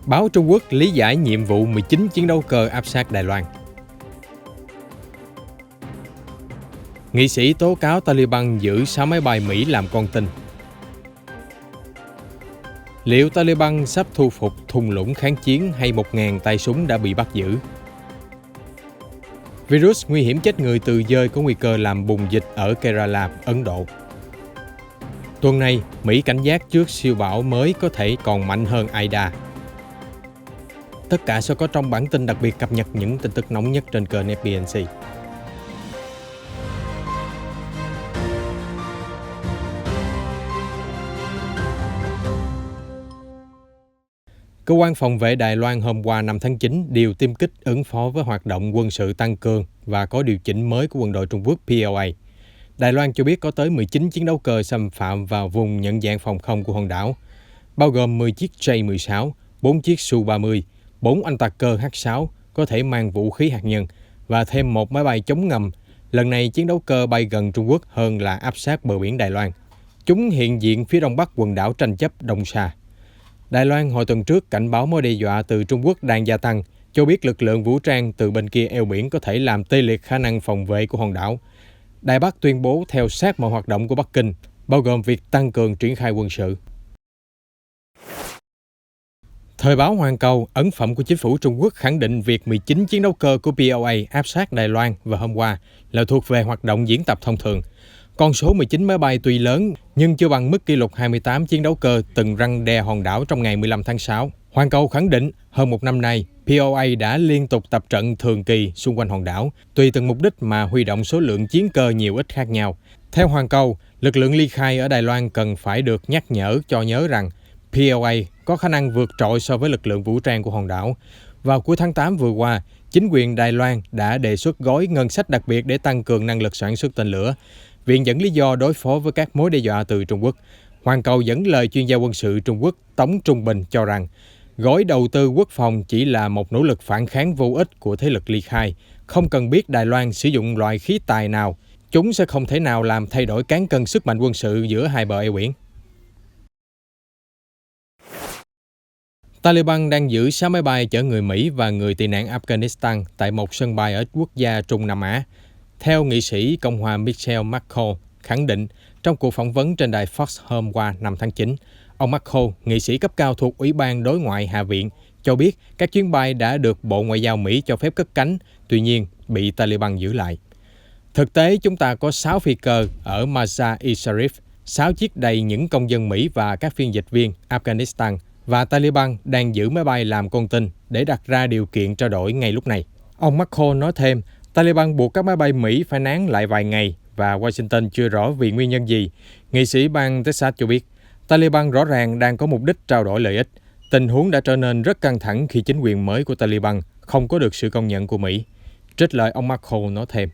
Báo Trung Quốc lý giải nhiệm vụ 19 chiến đấu cơ áp sát Đài Loan. Nghị sĩ tố cáo Taliban giữ 6 máy bay Mỹ làm con tin. Liệu Taliban sắp thu phục thung lũng kháng chiến hay 1.000 tay súng đã bị bắt giữ? Virus nguy hiểm chết người từ dơi có nguy cơ làm bùng dịch ở Kerala, Ấn Độ. Tuần này, Mỹ cảnh giác trước siêu bão mới có thể còn mạnh hơn Ida. Tất cả sẽ có trong bản tin đặc biệt cập nhật những tin tức nóng nhất trên kênh FBNC. Cơ quan phòng vệ Đài Loan hôm qua 5 tháng 9 điều tiêm kích ứng phó với hoạt động quân sự tăng cường và có điều chỉnh mới của quân đội Trung Quốc PLA. Đài Loan cho biết có tới 19 chiến đấu cơ xâm phạm vào vùng nhận dạng phòng không của hòn đảo, bao gồm 10 chiếc J-16, 4 chiếc Su-30, 4 anh tạc cơ H-6 có thể mang vũ khí hạt nhân và thêm một máy bay chống ngầm. Lần này chiến đấu cơ bay gần Trung Quốc hơn là áp sát bờ biển Đài Loan. Chúng hiện diện phía đông bắc quần đảo tranh chấp Đông Sa. Đài Loan hồi tuần trước cảnh báo mối đe dọa từ Trung Quốc đang gia tăng, cho biết lực lượng vũ trang từ bên kia eo biển có thể làm tê liệt khả năng phòng vệ của hòn đảo. Đài Bắc tuyên bố theo sát mọi hoạt động của Bắc Kinh, bao gồm việc tăng cường triển khai quân sự. Thời báo Hoàn Cầu, ấn phẩm của chính phủ Trung Quốc khẳng định việc 19 chiến đấu cơ của PLA áp sát Đài Loan vào hôm qua là thuộc về hoạt động diễn tập thông thường. Con số 19 máy bay tuy lớn nhưng chưa bằng mức kỷ lục 28 chiến đấu cơ từng răn đe hòn đảo trong ngày 15 tháng 6. Hoàn Cầu khẳng định hơn một năm nay, PLA đã liên tục tập trận thường kỳ xung quanh hòn đảo, tùy từng mục đích mà huy động số lượng chiến cơ nhiều ít khác nhau. Theo Hoàn Cầu, lực lượng ly khai ở Đài Loan cần phải được nhắc nhở cho nhớ rằng PLA có khả năng vượt trội so với lực lượng vũ trang của hòn đảo. Vào cuối tháng 8 vừa qua, chính quyền Đài Loan đã đề xuất gói ngân sách đặc biệt để tăng cường năng lực sản xuất tên lửa. Viện dẫn lý do đối phó với các mối đe dọa từ Trung Quốc. Hoàn Cầu dẫn lời chuyên gia quân sự Trung Quốc Tống Trung Bình cho rằng gói đầu tư quốc phòng chỉ là một nỗ lực phản kháng vô ích của thế lực ly khai. Không cần biết Đài Loan sử dụng loại khí tài nào, chúng sẽ không thể nào làm thay đổi cán cân sức mạnh quân sự giữa hai bờ eo biển. Taliban đang giữ 6 máy bay chở người Mỹ và người tị nạn Afghanistan tại một sân bay ở quốc gia Trung Nam Á. Theo nghị sĩ Cộng hòa Michelle McCall khẳng định trong cuộc phỏng vấn trên đài Fox hôm qua 5 tháng 9, ông McCall, nghị sĩ cấp cao thuộc Ủy ban Đối ngoại Hạ viện, cho biết các chuyến bay đã được Bộ Ngoại giao Mỹ cho phép cất cánh, tuy nhiên bị Taliban giữ lại. Thực tế, chúng ta có 6 phi cơ ở Mazar-e-Sharif, 6 chiếc đầy những công dân Mỹ và các phiên dịch viên Afghanistan, và Taliban đang giữ máy bay làm con tin để đặt ra điều kiện trao đổi ngay lúc này. Ông McCall nói thêm, Taliban buộc các máy bay Mỹ phải nán lại vài ngày và Washington chưa rõ vì nguyên nhân gì. Nghị sĩ bang Texas cho biết, Taliban rõ ràng đang có mục đích trao đổi lợi ích. Tình huống đã trở nên rất căng thẳng khi chính quyền mới của Taliban không có được sự công nhận của Mỹ. Trích lời ông McCall nói thêm.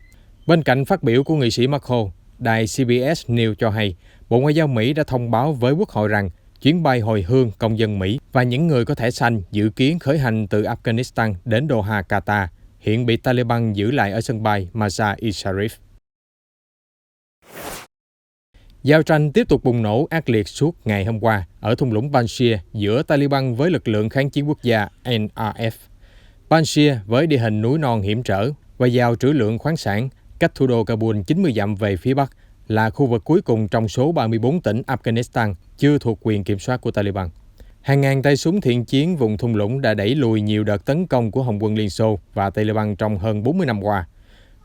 Bên cạnh phát biểu của nghị sĩ McCall, đài CBS News cho hay, Bộ Ngoại giao Mỹ đã thông báo với Quốc hội rằng chuyến bay hồi hương công dân Mỹ và những người có thẻ xanh dự kiến khởi hành từ Afghanistan đến Doha, Qatar, hiện bị Taliban giữ lại ở sân bay Mazar-e-Sharif. Giao tranh tiếp tục bùng nổ ác liệt suốt ngày hôm qua ở thung lũng Panjshir giữa Taliban với lực lượng kháng chiến quốc gia NRF. Panjshir với địa hình núi non hiểm trở và giàu trữ lượng khoáng sản, cách thủ đô Kabul 90 dặm về phía bắc, là khu vực cuối cùng trong số 34 tỉnh Afghanistan chưa thuộc quyền kiểm soát của Taliban. Hàng ngàn tay súng thiện chiến vùng thung lũng đã đẩy lùi nhiều đợt tấn công của Hồng quân Liên Xô và Taliban trong hơn 40 năm qua.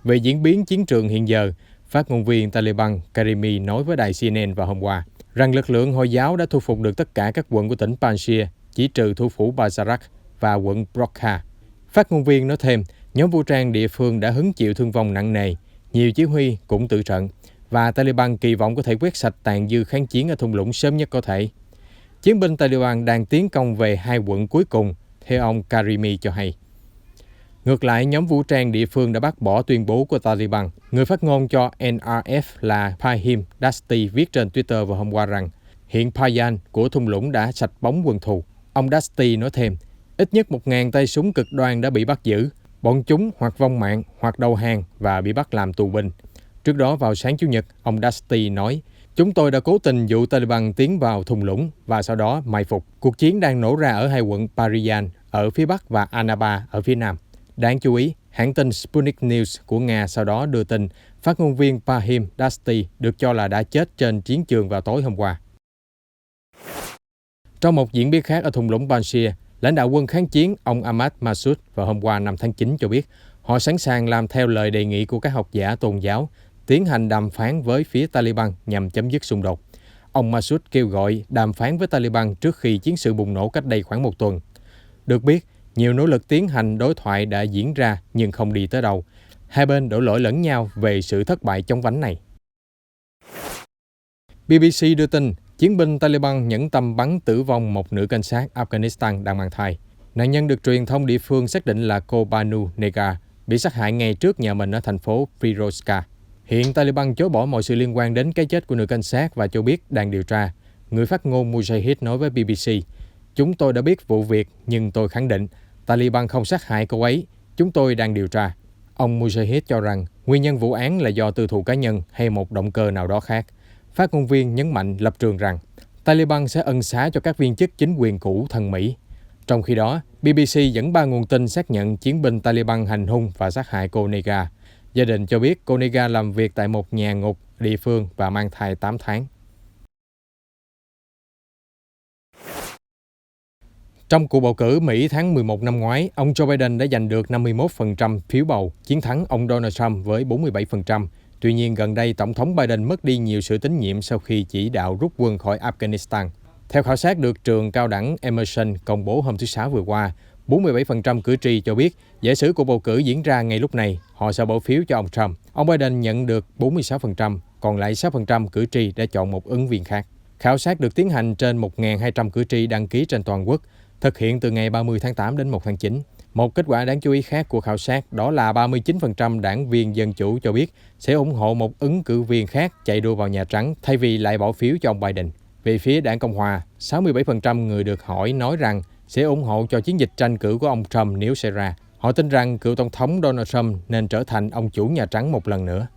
Về diễn biến chiến trường hiện giờ, phát ngôn viên Taliban Karimi nói với đài CNN vào hôm qua rằng lực lượng Hồi giáo đã thu phục được tất cả các quận của tỉnh Panjshir, chỉ trừ thủ phủ Bazarak và quận Brokha. Phát ngôn viên nói thêm, nhóm vũ trang địa phương đã hứng chịu thương vong nặng nề, nhiều chỉ huy cũng tử trận, và Taliban kỳ vọng có thể quét sạch tàn dư kháng chiến ở thung lũng sớm nhất có thể. Chiến binh Taliban đang tiến công về hai quận cuối cùng, theo ông Karimi cho hay. Ngược lại, nhóm vũ trang địa phương đã bác bỏ tuyên bố của Taliban. Người phát ngôn cho NRF là Fahim Dasti viết trên Twitter vào hôm qua rằng hiện Payan của thung lũng đã sạch bóng quân thù. Ông Dasti nói thêm, ít nhất 1.000 tay súng cực đoan đã bị bắt giữ. Bọn chúng hoặc vong mạng hoặc đầu hàng và bị bắt làm tù binh. Trước đó vào sáng Chủ nhật, ông Dasti nói, Chúng tôi đã cố tình dụ Taliban tiến vào thung lũng và sau đó mai phục. Cuộc chiến đang nổ ra ở hai quận Parian ở phía bắc và Annaba ở phía nam. Đáng chú ý, hãng tin Sputnik News của Nga sau đó đưa tin phát ngôn viên Fahim Dasti được cho là đã chết trên chiến trường vào tối hôm qua. Trong một diễn biến khác ở thung lũng Panjshir, lãnh đạo quân kháng chiến ông Ahmad Massoud vào hôm qua 5 tháng 9 cho biết họ sẵn sàng làm theo lời đề nghị của các học giả tôn giáo, tiến hành đàm phán với phía Taliban nhằm chấm dứt xung đột. Ông Massoud kêu gọi đàm phán với Taliban trước khi chiến sự bùng nổ cách đây khoảng một tuần. Được biết, nhiều nỗ lực tiến hành đối thoại đã diễn ra nhưng không đi tới đâu. Hai bên đổ lỗi lẫn nhau về sự thất bại chóng vánh này. BBC đưa tin, chiến binh Taliban nhẫn tâm bắn tử vong một nữ cảnh sát Afghanistan đang mang thai. Nạn nhân được truyền thông địa phương xác định là cô Banu Negar, bị sát hại ngay trước nhà mình ở thành phố Firozka. Hiện Taliban chối bỏ mọi sự liên quan đến cái chết của nữ cảnh sát và cho biết đang điều tra. Người phát ngôn Mujahid nói với BBC, "Chúng tôi đã biết vụ việc nhưng tôi khẳng định Taliban không sát hại cô ấy. Chúng tôi đang điều tra." Ông Mujahid cho rằng nguyên nhân vụ án là do tư thù cá nhân hay một động cơ nào đó khác. Phát ngôn viên nhấn mạnh lập trường rằng Taliban sẽ ân xá cho các viên chức chính quyền cũ thân Mỹ. Trong khi đó, BBC dẫn 3 nguồn tin xác nhận chiến binh Taliban hành hung và sát hại cô Negar. Gia đình cho biết cô Negar làm việc tại một nhà ngục địa phương và mang thai 8 tháng. Trong cuộc bầu cử Mỹ tháng 11 năm ngoái, ông Joe Biden đã giành được 51% phiếu bầu, chiến thắng ông Donald Trump với 47%. Tuy nhiên, gần đây, Tổng thống Biden mất đi nhiều sự tín nhiệm sau khi chỉ đạo rút quân khỏi Afghanistan. Theo khảo sát được trường cao đẳng Emerson công bố hôm thứ Sáu vừa qua, 47% cử tri cho biết giả sử cuộc bầu cử diễn ra ngay lúc này, họ sẽ bỏ phiếu cho ông Trump. Ông Biden nhận được 46%, còn lại 6% cử tri đã chọn một ứng viên khác. Khảo sát được tiến hành trên 1.200 cử tri đăng ký trên toàn quốc, thực hiện từ ngày 30 tháng 8 đến 1 tháng 9. Một kết quả đáng chú ý khác của khảo sát đó là 39% đảng viên Dân Chủ cho biết sẽ ủng hộ một ứng cử viên khác chạy đua vào Nhà Trắng thay vì lại bỏ phiếu cho ông Biden. Về phía đảng Cộng Hòa, 67% người được hỏi nói rằng sẽ ủng hộ cho chiến dịch tranh cử của ông Trump nếu xảy ra. Họ tin rằng cựu Tổng thống Donald Trump nên trở thành ông chủ Nhà Trắng một lần nữa.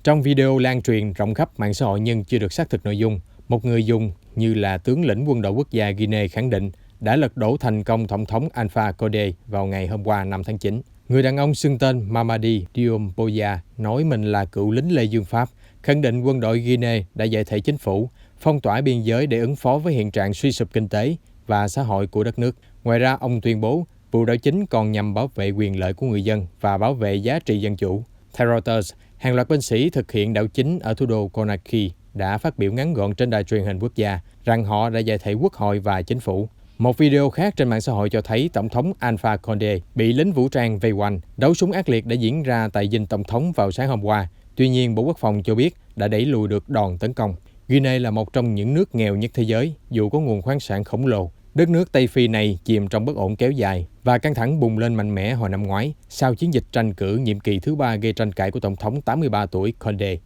Trong video lan truyền rộng khắp mạng xã hội nhưng chưa được xác thực nội dung, một người dùng như là tướng lĩnh quân đội quốc gia Guinea khẳng định đã lật đổ thành công Tổng thống Alpha Condé vào ngày hôm qua 5 tháng 9. Người đàn ông xưng tên Mamadi Doumbouya nói mình là cựu lính Lê Dương Pháp, khẳng định quân đội Guinea đã giải thể chính phủ, phong tỏa biên giới để ứng phó với hiện trạng suy sụp kinh tế và xã hội của đất nước. Ngoài ra, ông tuyên bố vụ đảo chính còn nhằm bảo vệ quyền lợi của người dân và bảo vệ giá trị dân chủ. Theo Reuters, hàng loạt binh sĩ thực hiện đảo chính ở thủ đô Conakry đã phát biểu ngắn gọn trên đài truyền hình quốc gia rằng họ đã giải thể quốc hội và chính phủ. Một video khác trên mạng xã hội cho thấy Tổng thống Alpha Condé bị lính vũ trang vây quanh. Đấu súng ác liệt đã diễn ra tại dinh Tổng thống vào sáng hôm qua. Tuy nhiên, Bộ Quốc phòng cho biết đã đẩy lùi được đòn tấn công. Guinea là một trong những nước nghèo nhất thế giới, dù có nguồn khoáng sản khổng lồ. Đất nước Tây Phi này chìm trong bất ổn kéo dài và căng thẳng bùng lên mạnh mẽ hồi năm ngoái sau chiến dịch tranh cử nhiệm kỳ thứ 3 gây tranh cãi của Tổng thống 83 tuổi Condé.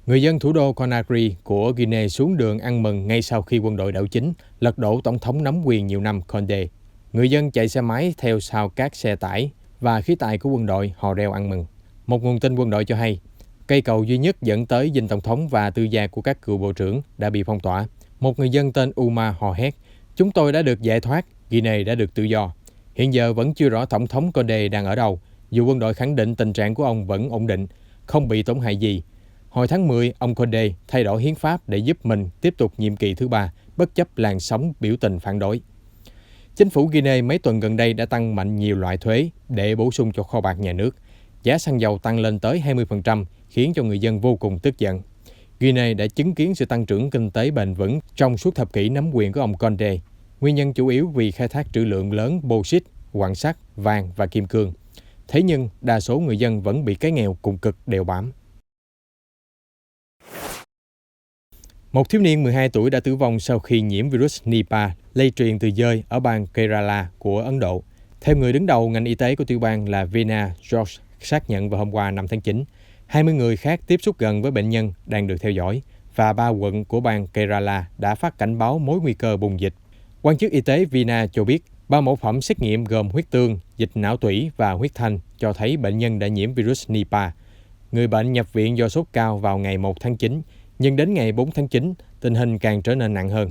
Người dân thủ đô Conakry của Guinea xuống đường ăn mừng ngay sau khi quân đội đảo chính lật đổ tổng thống nắm quyền nhiều năm Condé. Người dân chạy xe máy theo sau các xe tải và khí tài của quân đội hò reo ăn mừng. Một nguồn tin quân đội cho hay, cây cầu duy nhất dẫn tới dinh tổng thống và tư gia của các cựu bộ trưởng đã bị phong tỏa. Một người dân tên Uma hò hét, "Chúng tôi đã được giải thoát, Guinea đã được tự do." Hiện giờ vẫn chưa rõ tổng thống Condé đang ở đâu, dù quân đội khẳng định tình trạng của ông vẫn ổn định, không bị tổn hại gì. Hồi tháng 10, ông Condé thay đổi hiến pháp để giúp mình tiếp tục nhiệm kỳ thứ 3, bất chấp làn sóng biểu tình phản đối. Chính phủ Guinea mấy tuần gần đây đã tăng mạnh nhiều loại thuế để bổ sung cho kho bạc nhà nước. Giá xăng dầu tăng lên tới 20%, khiến cho người dân vô cùng tức giận. Guinea đã chứng kiến sự tăng trưởng kinh tế bền vững trong suốt thập kỷ nắm quyền của ông Condé. Nguyên nhân chủ yếu vì khai thác trữ lượng lớn bauxit, quặng sắt, vàng và kim cương. Thế nhưng, đa số người dân vẫn bị cái nghèo cùng cực đeo bám. Một thiếu niên 12 tuổi đã tử vong sau khi nhiễm virus Nipah lây truyền từ dơi ở bang Kerala của Ấn Độ. Theo người đứng đầu ngành y tế của tiểu bang là Veena George xác nhận vào hôm qua 5 tháng 9, 20 người khác tiếp xúc gần với bệnh nhân đang được theo dõi và 3 quận của bang Kerala đã phát cảnh báo mối nguy cơ bùng dịch. Quan chức y tế Veena cho biết 3 mẫu phẩm xét nghiệm gồm huyết tương, dịch não tủy và huyết thanh cho thấy bệnh nhân đã nhiễm virus Nipah. Người bệnh nhập viện do sốt cao vào ngày 1 tháng 9, nhưng đến ngày 4 tháng 9, tình hình càng trở nên nặng hơn.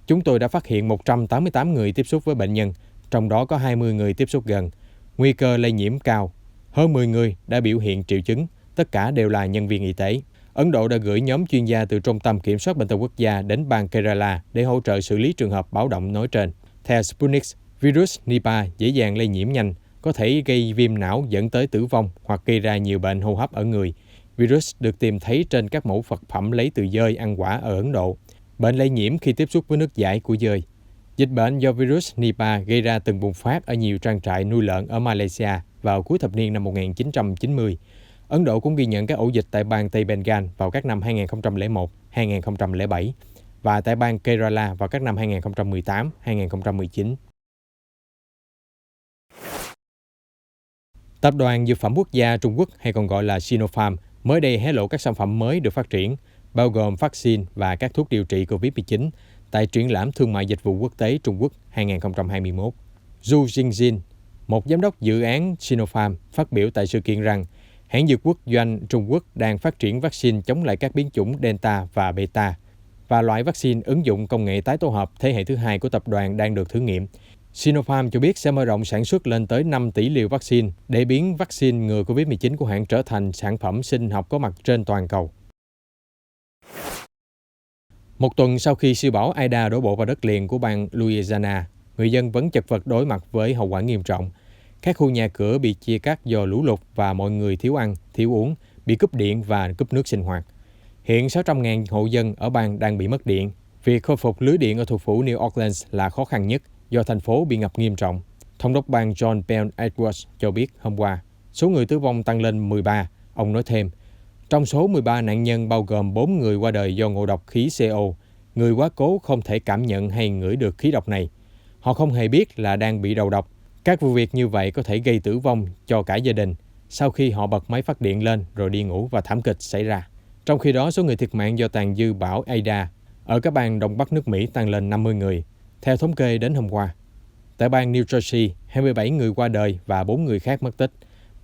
Chúng tôi đã phát hiện 188 người tiếp xúc với bệnh nhân, trong đó có 20 người tiếp xúc gần. Nguy cơ lây nhiễm cao. Hơn 10 người đã biểu hiện triệu chứng, tất cả đều là nhân viên y tế. Ấn Độ đã gửi nhóm chuyên gia từ Trung tâm Kiểm soát Bệnh tật Quốc gia đến bang Kerala để hỗ trợ xử lý trường hợp báo động nói trên. Theo Sputnik, virus Nipah dễ dàng lây nhiễm nhanh, có thể gây viêm não dẫn tới tử vong hoặc gây ra nhiều bệnh hô hấp ở người. Virus được tìm thấy trên các mẫu vật phẩm lấy từ dơi ăn quả ở Ấn Độ. Bệnh lây nhiễm khi tiếp xúc với nước dãi của dơi. Dịch bệnh do virus Nipah gây ra từng bùng phát ở nhiều trang trại nuôi lợn ở Malaysia vào cuối thập niên năm 1990. Ấn Độ cũng ghi nhận các ổ dịch tại bang Tây Bengal vào các năm 2001, 2007 và tại bang Kerala vào các năm 2018, 2019. Tập đoàn Dược phẩm Quốc gia Trung Quốc hay còn gọi là Sinopharm mới đây hé lộ các sản phẩm mới được phát triển, bao gồm vaccine và các thuốc điều trị COVID-19 tại triển lãm thương mại dịch vụ quốc tế Trung Quốc 2021. Zhu Jingjin, một giám đốc dự án Sinopharm, phát biểu tại sự kiện rằng hãng dược quốc doanh Trung Quốc đang phát triển vaccine chống lại các biến chủng Delta và Beta, và loại vaccine ứng dụng công nghệ tái tổ hợp thế hệ thứ hai của tập đoàn đang được thử nghiệm. Sinopharm cho biết sẽ mở rộng sản xuất lên tới 5 tỷ liều vaccine để biến vaccine ngừa COVID-19 của hãng trở thành sản phẩm sinh học có mặt trên toàn cầu. Một tuần sau khi siêu bão Ida đổ bộ vào đất liền của bang Louisiana, người dân vẫn chật vật đối mặt với hậu quả nghiêm trọng. Các khu nhà cửa bị chia cắt do lũ lụt và mọi người thiếu ăn, thiếu uống, bị cúp điện và cúp nước sinh hoạt. Hiện 600.000 hộ dân ở bang đang bị mất điện. Việc khôi phục lưới điện ở thủ phủ New Orleans là khó khăn nhất do thành phố bị ngập nghiêm trọng. Thống đốc bang John Bell Edwards cho biết hôm qua, số người tử vong tăng lên 13. Ông nói thêm, trong số 13 nạn nhân bao gồm 4 người qua đời do ngộ độc khí CO. Người quá cố không thể cảm nhận hay ngửi được khí độc này. Họ không hề biết là đang bị đầu độc. Các vụ việc như vậy có thể gây tử vong cho cả gia đình sau khi họ bật máy phát điện lên rồi đi ngủ và thảm kịch xảy ra. Trong khi đó, số người thiệt mạng do tàn dư bão Ida ở các bang Đông Bắc nước Mỹ tăng lên 50 người, theo thống kê đến hôm qua. Tại bang New Jersey, 27 người qua đời và 4 người khác mất tích.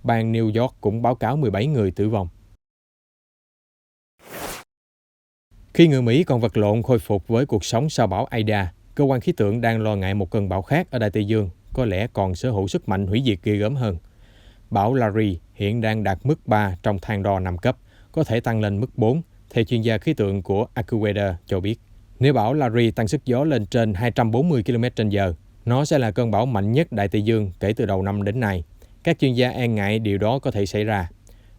Bang New York cũng báo cáo 17 người tử vong. Khi người Mỹ còn vật lộn khôi phục với cuộc sống sau bão Ida, cơ quan khí tượng đang lo ngại một cơn bão khác ở Đại Tây Dương có lẽ còn sở hữu sức mạnh hủy diệt ghê gớm hơn. Bão Larry hiện đang đạt mức 3 trong thang đo 5 cấp, có thể tăng lên mức 4, theo chuyên gia khí tượng của AccuWeather cho biết. Nếu bão Larry tăng sức gió lên trên 240 km/h, nó sẽ là cơn bão mạnh nhất Đại Tây Dương kể từ đầu năm đến nay. Các chuyên gia e ngại điều đó có thể xảy ra.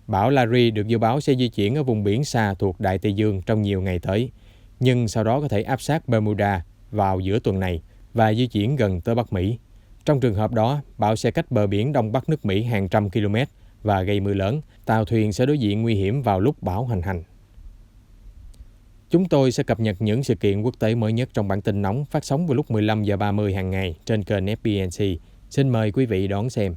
Bão Larry được dự báo sẽ di chuyển ở vùng biển xa thuộc Đại Tây Dương trong nhiều ngày tới, nhưng sau đó có thể áp sát Bermuda vào giữa tuần này và di chuyển gần tới Bắc Mỹ. Trong trường hợp đó, bão sẽ cách bờ biển Đông Bắc nước Mỹ hàng trăm km và gây mưa lớn. Tàu thuyền sẽ đối diện nguy hiểm vào lúc bão hoành hành. Chúng tôi sẽ cập nhật những sự kiện quốc tế mới nhất trong bản tin nóng phát sóng vào lúc 15:30 hàng ngày trên kênh FBNC. Xin mời quý vị đón xem.